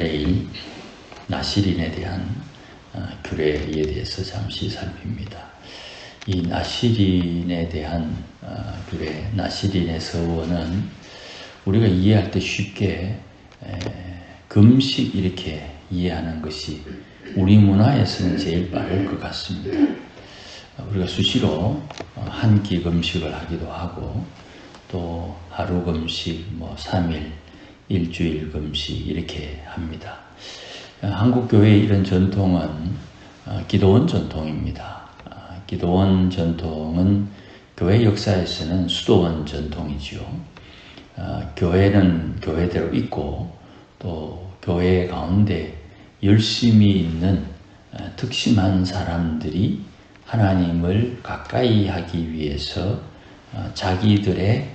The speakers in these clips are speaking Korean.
내일 나실인에 대한 규례에 대해서 잠시 살핍니다. 이 나실인에 대한 규례, 나실인의 서원은 우리가 이해할 때 쉽게 금식 이렇게 이해하는 것이 우리 문화에서는 제일 빠를 것 같습니다. 우리가 수시로 한 끼 금식을 하기도 하고 또 하루 금식, 3일, 일주일 금식 이렇게 합니다. 한국 교회의 이런 전통은 기도원 전통입니다. 기도원 전통은 교회 역사에서는 수도원 전통이지요. 교회는 교회대로 있고 또 교회 가운데 열심히 있는 특심한 사람들이 하나님을 가까이 하기 위해서 자기들의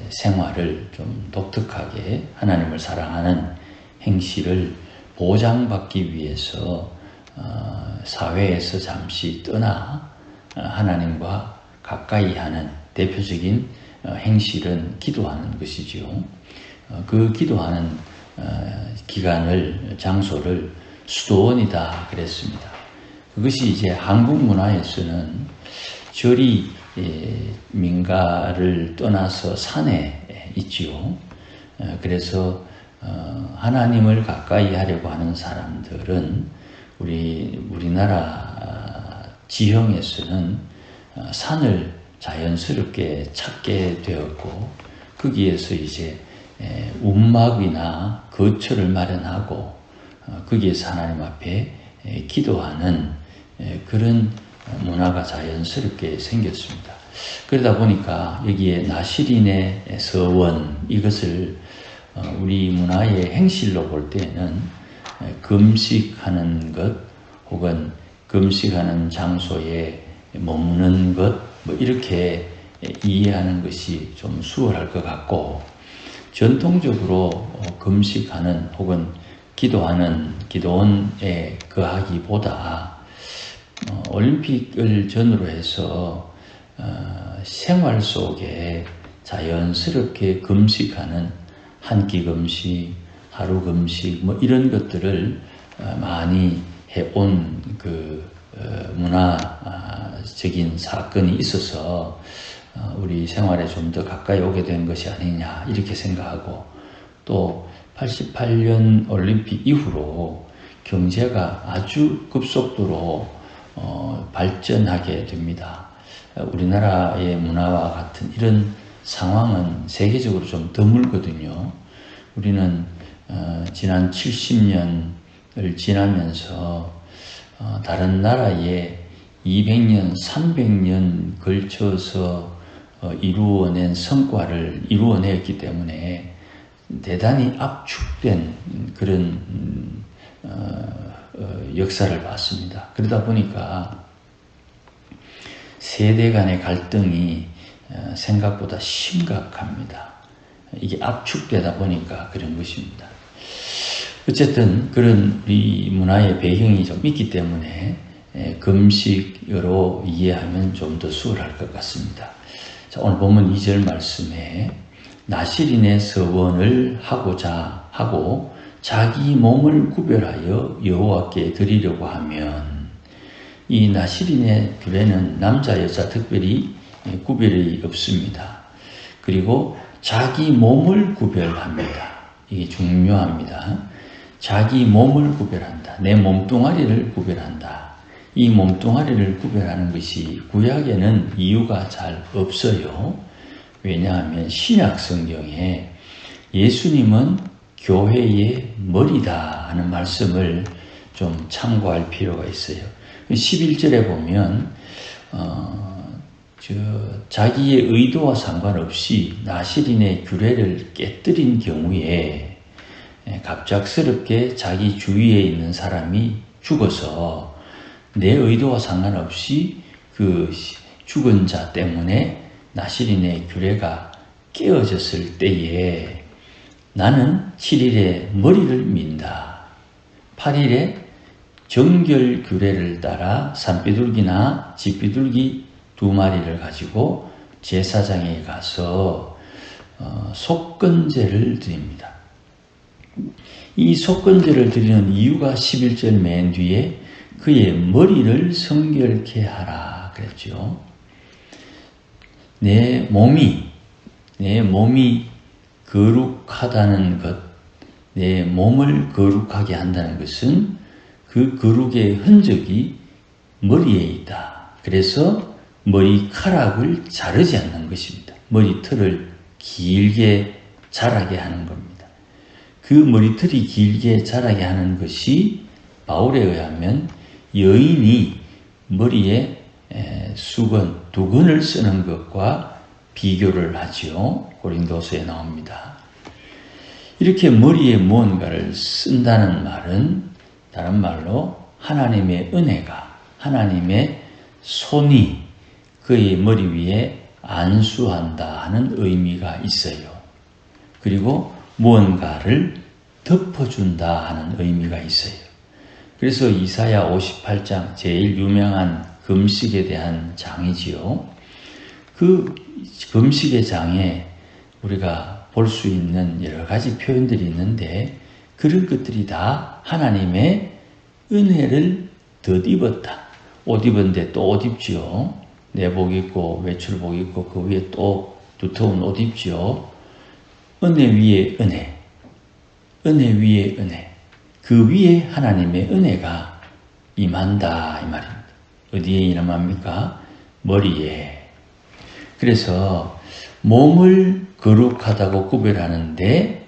생활을 좀 독특하게 하나님을 사랑하는 행실을 보장받기 위해서 사회에서 잠시 떠나 하나님과 가까이 하는 대표적인 행실은 기도하는 것이지요. 그 기도하는 기간을, 장소를 수도원이다 그랬습니다. 그것이 이제 한국 문화에서는 절이 민가를 떠나서 산에 있지요. 그래서 하나님을 가까이 하려고 하는 사람들은 우리나라 지형에서는 산을 자연스럽게 찾게 되었고 거기에서 이제 움막이나 거처를 마련하고 거기에서 하나님 앞에 기도하는 그런 문화가 자연스럽게 생겼습니다. 그러다 보니까 여기에 나실인의 서원 이것을 우리 문화의 행실로 볼 때는 금식하는 것 혹은 금식하는 장소에 머무는 것 이렇게 이해하는 것이 좀 수월할 것 같고 전통적으로 금식하는 혹은 기도하는 기도원에 거하기보다 올림픽을 전후로 해서 생활 속에 자연스럽게 금식하는 한 끼 금식, 하루 금식 이런 것들을 많이 해온 그 문화적인 사건이 있어서 우리 생활에 좀 더 가까이 오게 된 것이 아니냐 이렇게 생각하고 또 88년 올림픽 이후로 경제가 아주 급속도로 발전하게 됩니다. 우리나라의 문화와 같은 이런 상황은 세계적으로 좀 드물거든요. 우리는 지난 70년을 지나면서 다른 나라에 200년, 300년 걸쳐서 이루어낸 성과를 이루어냈기 때문에 대단히 압축된 그런 역사를 봤습니다. 그러다 보니까 세대 간의 갈등이 생각보다 심각합니다. 이게 압축되다 보니까 그런 것입니다. 어쨌든 그런 우리 문화의 배경이 좀 있기 때문에 금식으로 이해하면 좀 더 수월할 것 같습니다. 자, 오늘 본문 2절 말씀에 나실인의 서원을 하고자 하고 자기 몸을 구별하여 여호와께 드리려고 하면 이 나실인의 규례는 남자 여자 특별히 구별이 없습니다. 그리고 자기 몸을 구별합니다. 이게 중요합니다. 자기 몸을 구별한다. 내 몸뚱아리를 구별한다. 이 몸뚱아리를 구별하는 것이 구약에는 이유가 잘 없어요. 왜냐하면 신약 성경에 예수님은 교회의 머리다 하는 말씀을 좀 참고할 필요가 있어요. 11절에 보면 자기의 의도와 상관없이 나실인의 규례를 깨뜨린 경우에 갑작스럽게 자기 주위에 있는 사람이 죽어서 내 의도와 상관없이 그 죽은 자 때문에 나실인의 규례가 깨어졌을 때에 나는 7일에 머리를 민다. 8일에 정결 규례를 따라 산비둘기나 집비둘기 2마리를 가지고 제사장에 가서 속건제를 드립니다. 이 속건제를 드리는 이유가 11절 맨 뒤에 그의 머리를 성결케 하라 그랬죠. 내 몸이 거룩하다는 것, 내 몸을 거룩하게 한다는 것은 그 거룩의 흔적이 머리에 있다. 그래서 머리카락을 자르지 않는 것입니다. 머리털을 길게 자라게 하는 겁니다. 그 머리털이 길게 자라게 하는 것이 바울에 의하면 여인이 머리에 수건, 두건을 쓰는 것과 비교를 하지요. 고린도서에 나옵니다. 이렇게 머리에 무언가를 쓴다는 말은 다른 말로 하나님의 은혜가, 하나님의 손이 그의 머리 위에 안수한다 하는 의미가 있어요. 그리고 무언가를 덮어준다 하는 의미가 있어요. 그래서 이사야 58장 제일 유명한 금식에 대한 장이지요. 그 금식의 장에 우리가 볼 수 있는 여러 가지 표현들이 있는데 그런 것들이 다 하나님의 은혜를 덧입었다. 옷 입었는데 또 옷 입지요. 내복 입고 외출복 입고 그 위에 또 두터운 옷 입지요. 은혜 위에 은혜, 은혜 위에 은혜. 그 위에 하나님의 은혜가 임한다 이 말입니다. 어디에 임합니까? 머리에. 그래서 몸을 거룩하다고 구별하는데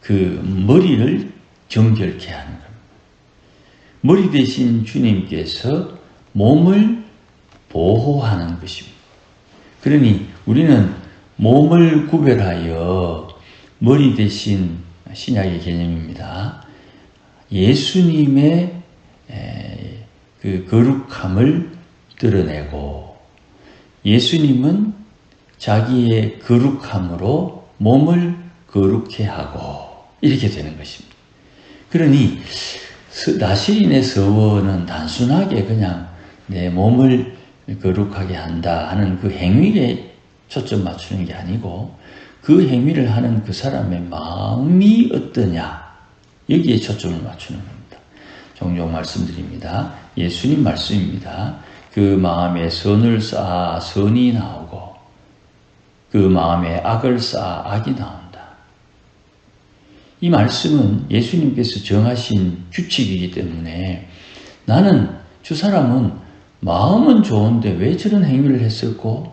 그 머리를 정결케 하는 겁니다. 머리 대신 주님께서 몸을 보호하는 것입니다. 그러니 우리는 몸을 구별하여 머리 대신 신약의 개념입니다. 예수님의 그 거룩함을 드러내고 예수님은 자기의 거룩함으로 몸을 거룩해 하고 이렇게 되는 것입니다. 그러니 나시린의 서원은 단순하게 그냥 내 몸을 거룩하게 한다 하는 그 행위에 초점 맞추는 게 아니고 그 행위를 하는 그 사람의 마음이 어떠냐 여기에 초점을 맞추는 겁니다. 종종 말씀드립니다. 예수님 말씀입니다. 그 마음에 선을 쌓아 선이 나오고 그 마음에 악을 쌓아 악이 나온다. 이 말씀은 예수님께서 정하신 규칙이기 때문에 나는 저 사람은 마음은 좋은데 왜 저런 행위를 했을까?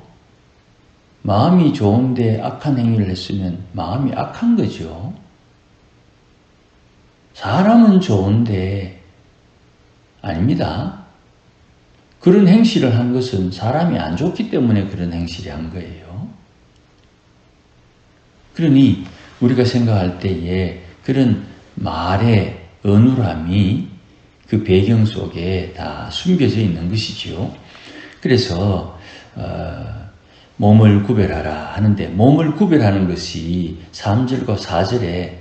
마음이 좋은데 악한 행위를 했으면 마음이 악한 거죠. 사람은 좋은데 아닙니다. 그런 행실을 한 것은 사람이 안 좋기 때문에 그런 행실을 한 거예요. 그러니 우리가 생각할 때에 그런 말의 어눌함이 그 배경 속에 다 숨겨져 있는 것이지요. 그래서 몸을 구별하라 하는데 몸을 구별하는 것이 3절과 4절에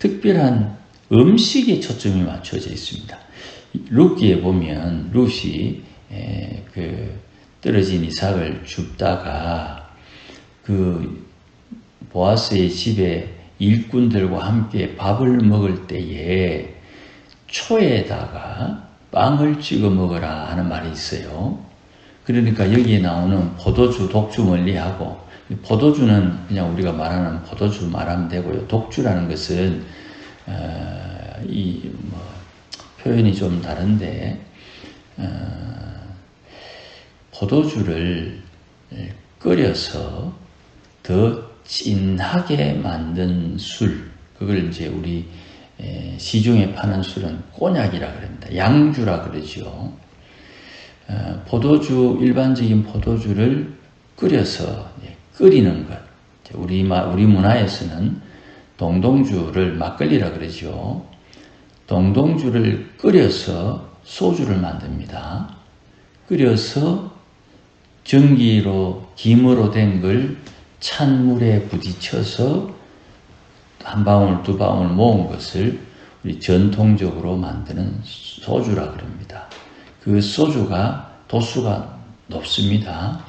특별한 음식에 초점이 맞춰져 있습니다. 룻기에 보면 룻이 그 떨어진 이삭을 줍다가 그 보아스의 집에 일꾼들과 함께 밥을 먹을 때에 초에다가 빵을 찍어 먹으라 하는 말이 있어요. 그러니까 여기에 나오는 포도주, 독주 멀리하고 포도주는 그냥 우리가 말하는 포도주 말하면 되고요. 독주라는 것은 표현이 좀 다른데 포도주를 끓여서 더 진하게 만든 술, 그걸 이제 우리 시중에 파는 술은 꼬냑이라 그럽니다. 양주라 그러죠. 포도주, 일반적인 포도주를 끓여서 끓이는 것. 우리 문화에서는 동동주를 막걸리라 그러죠. 동동주를 끓여서 소주를 만듭니다. 끓여서 전기로, 김으로 된 걸 찬물에 부딪혀서 한 방울, 두 방울 모은 것을 우리 전통적으로 만드는 소주라 그럽니다. 그 소주가 도수가 높습니다.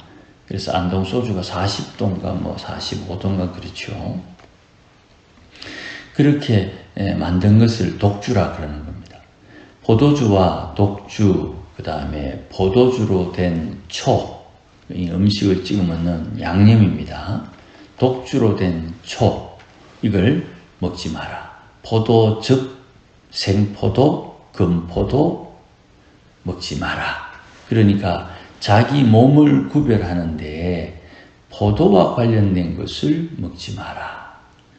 그래서 안동 소주가 40도인가 45도인가 그렇죠. 그렇게 만든 것을 독주라 그러는 겁니다. 포도주와 독주, 그 다음에 포도주로 된 초, 이 음식을 찍어 먹는 양념입니다. 독주로 된 초, 이걸 먹지 마라. 포도즙, 생포도, 금포도 먹지 마라. 그러니까 자기 몸을 구별하는데 포도와 관련된 것을 먹지 마라.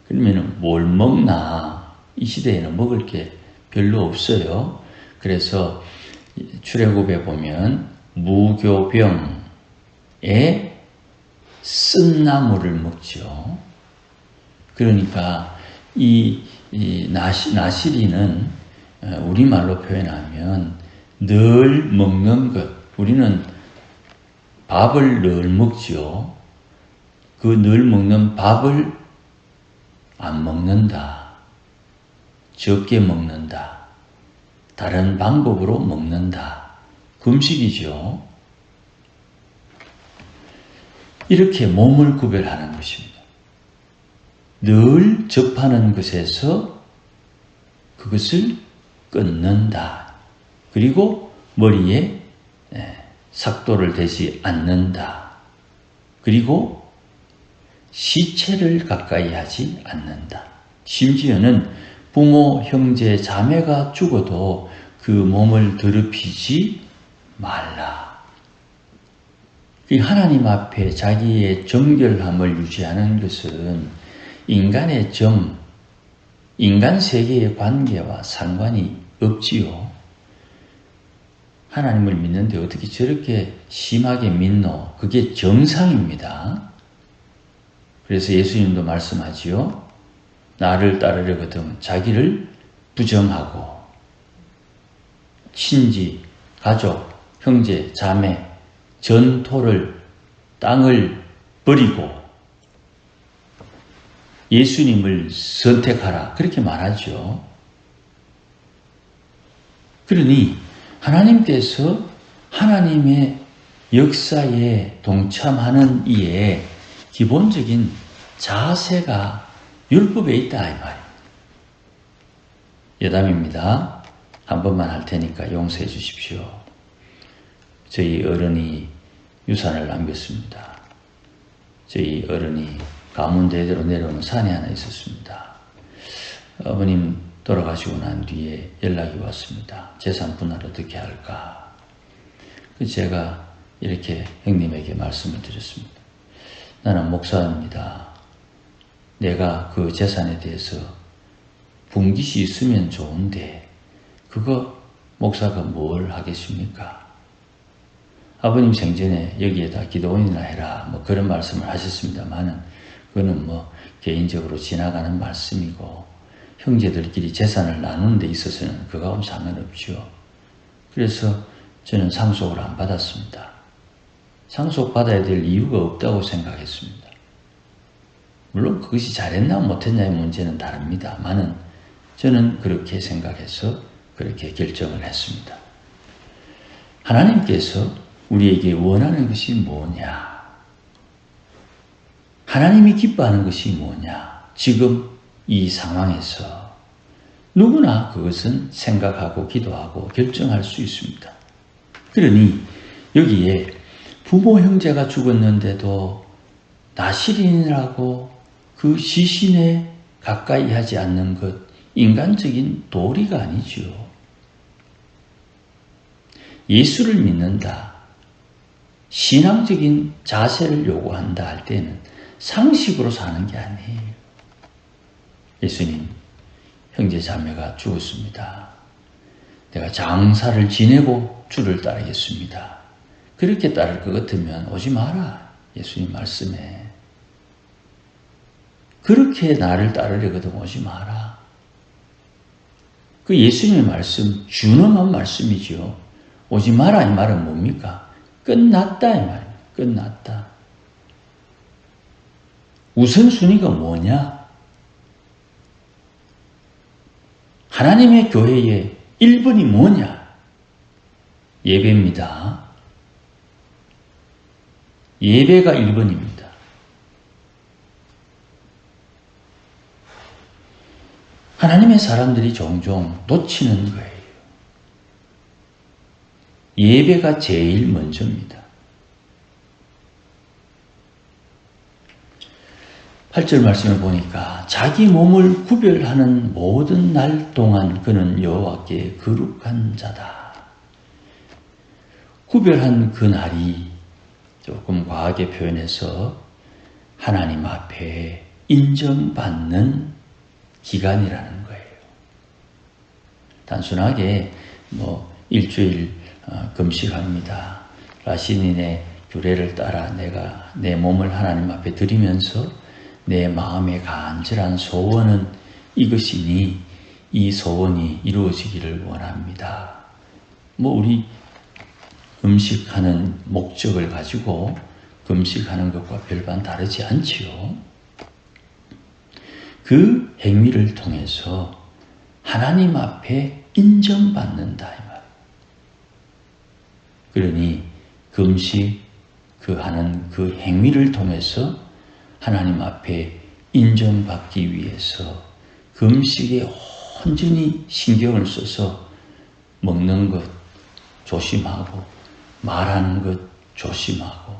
그러면 뭘 먹나? 이 시대에는 먹을 게 별로 없어요. 그래서 출애굽에 보면 무교병에 쓴 나무를 먹죠. 그러니까 이 나시리는 우리말로 표현하면 늘 먹는 것. 우리는 밥을 늘 먹죠. 그 늘 먹는 밥을 안 먹는다. 적게 먹는다. 다른 방법으로 먹는다. 금식이죠. 이렇게 몸을 구별하는 것입니다. 늘 접하는 것에서 그것을 끊는다. 그리고 머리에 삭도를 대지 않는다. 그리고 시체를 가까이 하지 않는다. 심지어는 부모, 형제, 자매가 죽어도 그 몸을 더럽히지 말라. 하나님 앞에 자기의 정결함을 유지하는 것은 인간의 인간 세계의 관계와 상관이 없지요. 하나님을 믿는데 어떻게 저렇게 심하게 믿노? 그게 정상입니다. 그래서 예수님도 말씀하지요. 나를 따르려거든 자기를 부정하고 친지, 가족, 형제, 자매, 전토를, 땅을 버리고 예수님을 선택하라. 그렇게 말하죠. 그러니 하나님께서 하나님의 역사에 동참하는 이의 기본적인 자세가 율법에 있다 이 말입니다. 여담입니다. 한 번만 할 테니까 용서해 주십시오. 저희 어른이 유산을 남겼습니다. 저희 어른이 가문 대대로 내려오는 산이 하나 있었습니다. 어머님 돌아가시고 난 뒤에 연락이 왔습니다. 재산 분할 어떻게 할까? 제가 이렇게 형님에게 말씀을 드렸습니다. 나는 목사입니다. 내가 그 재산에 대해서 분깃이 있으면 좋은데 그거 목사가 뭘 하겠습니까? 아버님 생전에 여기에다 기도원이나 해라 뭐 그런 말씀을 하셨습니다만은 그거는 뭐 개인적으로 지나가는 말씀이고 형제들끼리 재산을 나누는 데 있어서는 그거하고는 상관없죠. 그래서 저는 상속을 안 받았습니다. 상속받아야 될 이유가 없다고 생각했습니다. 물론 그것이 잘했나 못했냐의 문제는 다릅니다만은 저는 그렇게 생각해서 그렇게 결정을 했습니다. 하나님께서 우리에게 원하는 것이 뭐냐? 하나님이 기뻐하는 것이 뭐냐? 지금 이 상황에서 누구나 그것은 생각하고 기도하고 결정할 수 있습니다. 그러니 여기에 부모 형제가 죽었는데도 나실인이라고 그 시신에 가까이 하지 않는 것 인간적인 도리가 아니죠. 예수를 믿는다. 신앙적인 자세를 요구한다 할 때는 상식으로 사는 게 아니에요. 예수님, 형제 자매가 죽었습니다. 내가 장사를 지내고 주를 따르겠습니다. 그렇게 따를 것 같으면 오지 마라. 예수님 말씀에. 그렇게 나를 따르려거든 오지 마라. 그 예수님의 말씀, 준엄한 말씀이죠. 오지 마라 이 말은 뭡니까? 끝났다 이 말입니다. 끝났다. 우선순위가 뭐냐? 하나님의 교회의 1번이 뭐냐? 예배입니다. 예배가 1번입니다. 하나님의 사람들이 종종 놓치는 거예요. 예배가 제일 먼저입니다. 8절 말씀을 보니까 자기 몸을 구별하는 모든 날 동안 그는 여호와께 거룩한 자다. 구별한 그 날이 조금 과하게 표현해서 하나님 앞에 인정받는 기간이라는 거예요. 단순하게 일주일 금식합니다. 라시닌의 규례를 따라 내가 내 몸을 하나님 앞에 드리면서 내 마음의 간절한 소원은 이것이니 이 소원이 이루어지기를 원합니다. 우리 금식하는 목적을 가지고 금식하는 것과 별반 다르지 않지요. 그 행위를 통해서 하나님 앞에 인정받는다 이 말. 그러니 금식 하는 그 행위를 통해서 하나님 앞에 인정받기 위해서 금식에 온전히 신경을 써서 먹는 것 조심하고 말하는 것 조심하고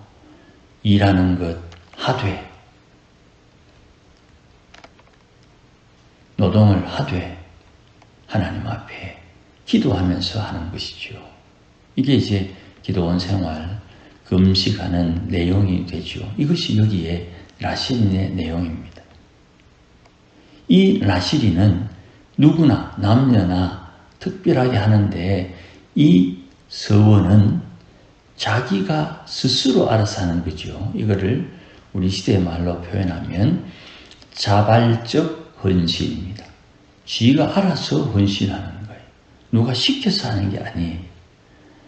일하는 것 하되 노동을 하되 하나님 앞에 기도하면서 하는 것이죠. 이게 이제 기도원 생활, 금식하는 내용이 되죠. 이것이 여기에 라시린의 내용입니다. 이 라시린은 누구나 남녀나 특별하게 하는데 이 서원은 자기가 스스로 알아서 하는 거죠. 이거를 우리 시대의 말로 표현하면 자발적 헌신입니다. 지가 알아서 헌신하는 거예요. 누가 시켜서 하는 게 아니에요.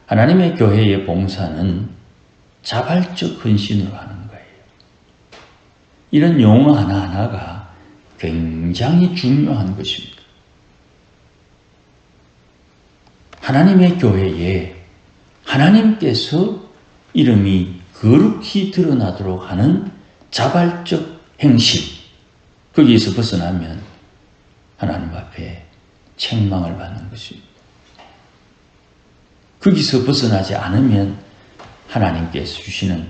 하나님의 교회의 봉사는 자발적 헌신으로 하는 거예요. 이런 용어 하나하나가 굉장히 중요한 것입니다. 하나님의 교회에 하나님께서 이름이 거룩히 드러나도록 하는 자발적 행실, 거기에서 벗어나면 하나님 앞에 책망을 받는 것입니다. 거기서 벗어나지 않으면 하나님께서 주시는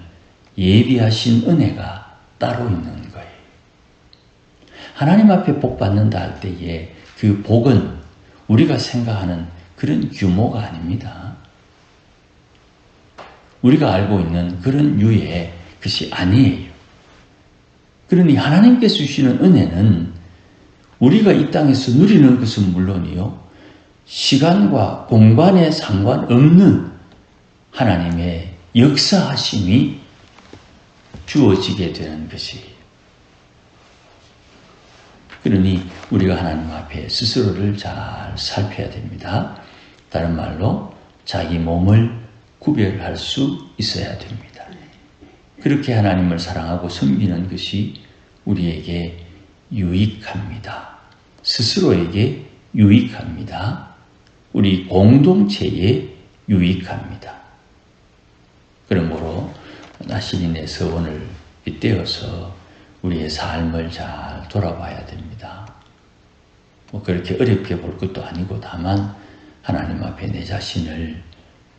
예비하신 은혜가 따로 있는 거예요. 하나님 앞에 복 받는다 할 때에 그 복은 우리가 생각하는 그런 규모가 아닙니다. 우리가 알고 있는 그런 유의 것이 아니에요. 그러니 하나님께서 주시는 은혜는 우리가 이 땅에서 누리는 것은 물론이요, 시간과 공간에 상관없는 하나님의 역사하심이 주어지게 되는 것이에요. 그러니 우리가 하나님 앞에 스스로를 잘 살펴야 됩니다. 다른 말로 자기 몸을 구별할 수 있어야 됩니다. 그렇게 하나님을 사랑하고 섬기는 것이 우리에게 유익합니다. 스스로에게 유익합니다. 우리 공동체에 유익합니다. 그러므로 라시린의 서원을 빗대어서 우리의 삶을 잘 돌아봐야 됩니다. 그렇게 어렵게 볼 것도 아니고 다만 하나님 앞에 내 자신을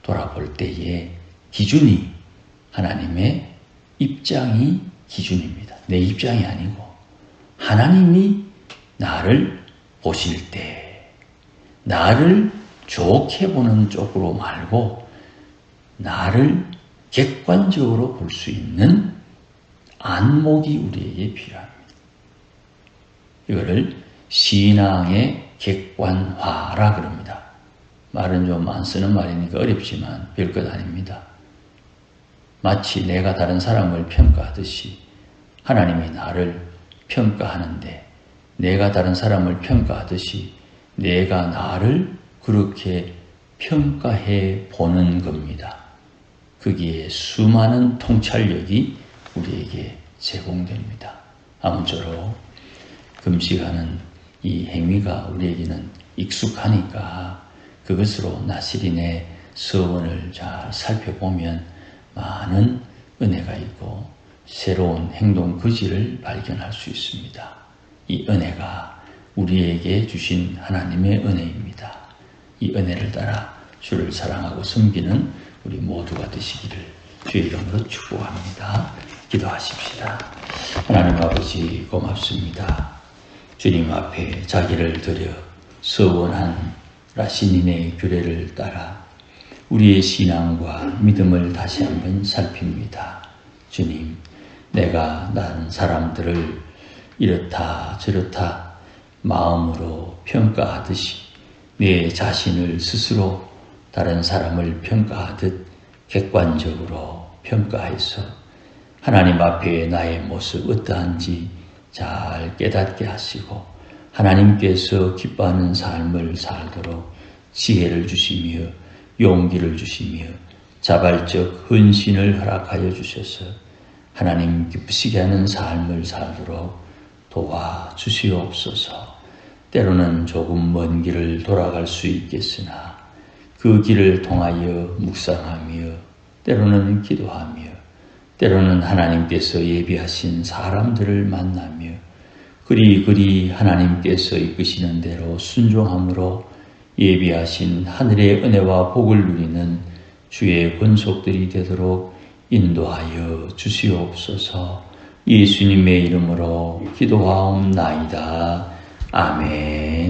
돌아볼 때에 기준이 하나님의 입장이 기준입니다. 내 입장이 아니고 하나님이 나를 보실 때 나를 좋게 보는 쪽으로 말고 나를 객관적으로 볼 수 있는 안목이 우리에게 필요합니다. 이거를 신앙의 객관화라 그럽니다. 말은 좀 안 쓰는 말이니까 어렵지만 별것 아닙니다. 마치 내가 다른 사람을 평가하듯이 하나님이 나를 평가하는데 내가 다른 사람을 평가하듯이 내가 나를 그렇게 평가해 보는 겁니다. 거기에 수많은 통찰력이 우리에게 제공됩니다. 아무쪼록 금식하는 이 행위가 우리에게는 익숙하니까 그것으로 나시린의 서원을 잘 살펴보면 많은 은혜가 있고 새로운 행동 거지를 발견할 수 있습니다. 이 은혜가 우리에게 주신 하나님의 은혜입니다. 이 은혜를 따라 주를 사랑하고 섬기는 우리 모두가 되시기를 주의 이름으로 축복합니다. 기도하십시다. 하나님 아버지 고맙습니다. 주님 앞에 자기를 드려 서원한 라시닌의 규례를 따라 우리의 신앙과 믿음을 다시 한번 살핍니다. 주님, 내가 다른 사람들을 이렇다 저렇다 마음으로 평가하듯이 내 자신을 스스로 다른 사람을 평가하듯 객관적으로 평가해서 하나님 앞에 나의 모습 어떠한지 잘 깨닫게 하시고 하나님께서 기뻐하는 삶을 살도록 지혜를 주시며 용기를 주시며 자발적 헌신을 허락하여 주셔서 하나님 기쁘시게 하는 삶을 살도록 도와주시옵소서. 때로는 조금 먼 길을 돌아갈 수 있겠으나 그 길을 통하여 묵상하며 때로는 기도하며 때로는 하나님께서 예비하신 사람들을 만나며 그리 하나님께서 이끄시는 대로 순종함으로 예비하신 하늘의 은혜와 복을 누리는 주의 권속들이 되도록 인도하여 주시옵소서. 예수님의 이름으로 기도하옵나이다. 아멘.